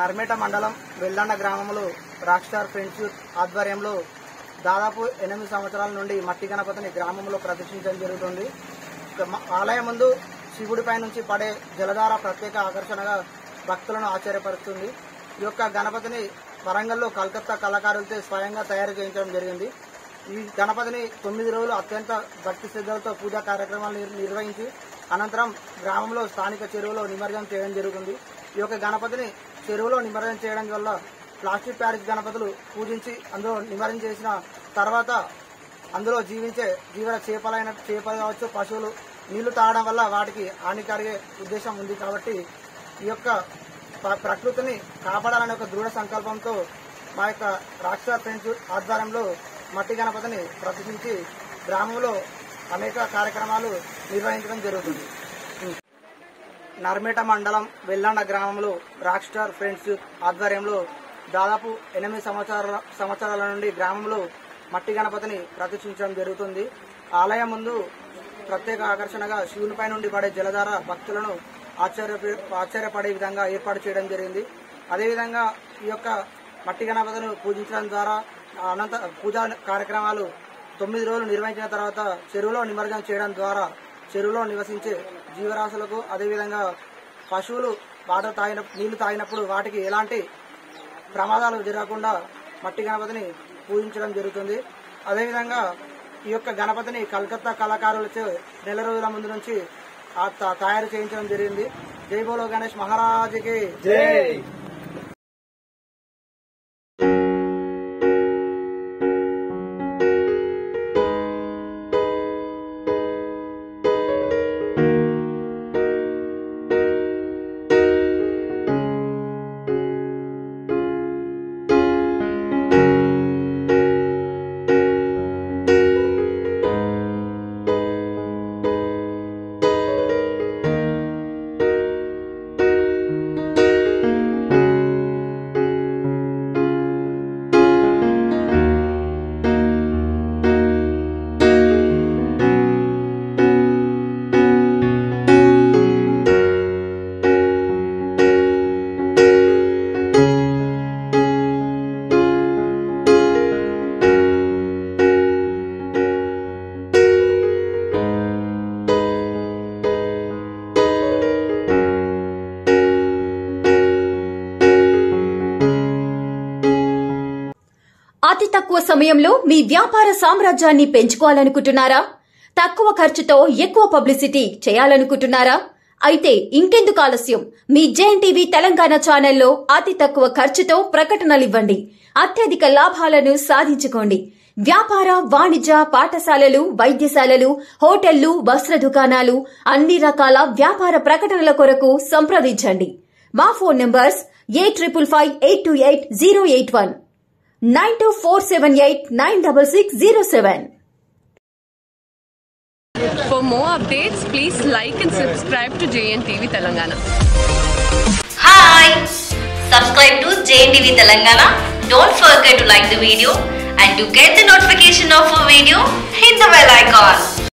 నర్మేట మండలం వెల్లండ గ్రామంలో rock star friends youth ఆధ్వర్యంలో దాదాపు 8 సంవత్సరాల నుండి మట్టి గణపతిని గ్రామంలో ప్రదర్శించడం జరుగుతుంది. ఆలయం ముందు శివుడిపై నుంచి పడే జలధార ప్రత్యేక ఆకర్షణగా భక్తులను ఆశ్చర్యపరుస్తుంది. ఈ యొక్క గణపతిని వరంగల్లో కలకత్తా కళాకారులతో స్వయంగా తయారు చేయించడం జరిగింది. ఈ గణపతిని 9 రోజులు అత్యంత భక్తి శ్రద్ధలతో పూజా కార్యక్రమాలు నిర్వహించి అనంతరం గ్రామంలో స్థానిక చెరువులో నిమజ్జనం చేయడం జరుగుతుంది. ఈ యొక్క గణపతిని చెరువులో నిమజ్జనం చేయడం వల్ల ప్లాస్టిక్ ప్యారిస్ గణపతులు పూజించి అందులో నిమజ్జనం చేసిన తర్వాత అందులో జీవించే చేపలు కావచ్చు, పశువులు నీళ్లు తాగడం వల్ల వాటికి హాని కలిగే ఉద్దేశం ఉంది. కాబట్టి ఈ యొక్క ప్రకృతిని కాపాడాలనే ఒక దృఢ సంకల్పంతో మా యొక్క రాక్ స్టార్ ఫ్రెండ్స్ ఆధ్వర్యంలో మట్టి గణపతిని ప్రదర్శించి గ్రామంలో అనేక కార్యక్రమాలు నిర్వహించడం జరుగుతుంది. నర్మేట మండలం వెల్లండ గ్రామంలో రాక్ స్టార్ ఫ్రెండ్స్ ఆధ్వర్యంలో దాదాపు 8 సంవత్సరాల నుండి గ్రామంలో మట్టి గణపతిని ప్రదర్శించడం జరుగుతుంది. ఆలయం ముందు ప్రత్యేక ఆకర్షణగా శివునిపై నుండి పడే జలధార భక్తులను ఆశ్చర్యపడే విధంగా ఏర్పాటు చేయడం జరిగింది. అదేవిధంగా ఈ యొక్క మట్టి గణపతిని పూజించడం ద్వారా పూజా కార్యక్రమాలు 9 రోజులు నిర్వహించిన తర్వాత చెరువులో నిమజ్జనం చేయడం ద్వారా చెరువులో నివసించే జీవరాశులకు అదేవిధంగా పశువులు నీళ్లు తాగినప్పుడు వాటికి ఎలాంటి ప్రమాదాలు జరగకుండా మట్టి గణపతిని పూజించడం జరుగుతుంది. అదేవిధంగా ఈ యొక్క గణపతిని కలకత్తా కళాకారులచే 9 రోజుల ముందు నుంచి తయారు చేయించడం జరిగింది. జై బోలో గణేష్ మహారాజుకి జై. అతి తక్కువ సమయంలో మీ వ్యాపార సామ్రాజ్యాన్ని పెంచుకోవాలనుకుంటున్నారా? తక్కువ ఖర్చుతో ఎక్కువ పబ్లిసిటీ చేయాలనుకుంటున్నారా? అయితే ఇంకెందుకు ఆలస్యం? మీ జేఎన్టీవీ తెలంగాణ ఛానల్లో అతి తక్కువ ఖర్చుతో ప్రకటనలివ్వండి. అత్యధిక లాభాలను సాధించుకోండి. వ్యాపార, వాణిజ్య, పాఠశాలలు, వైద్యశాలలు, హోటళ్లు, వస్త్ర దుకాణాలు, అన్ని రకాల వ్యాపార ప్రకటనల కొరకు సంప్రదించండి. మా phone numbers 8558288081 9247896607. For more updates, please like and subscribe to JNTV Telangana. Hi! Subscribe to JNTV Telangana. Don't forget to like the video and to get the notification of a video, hit the bell icon.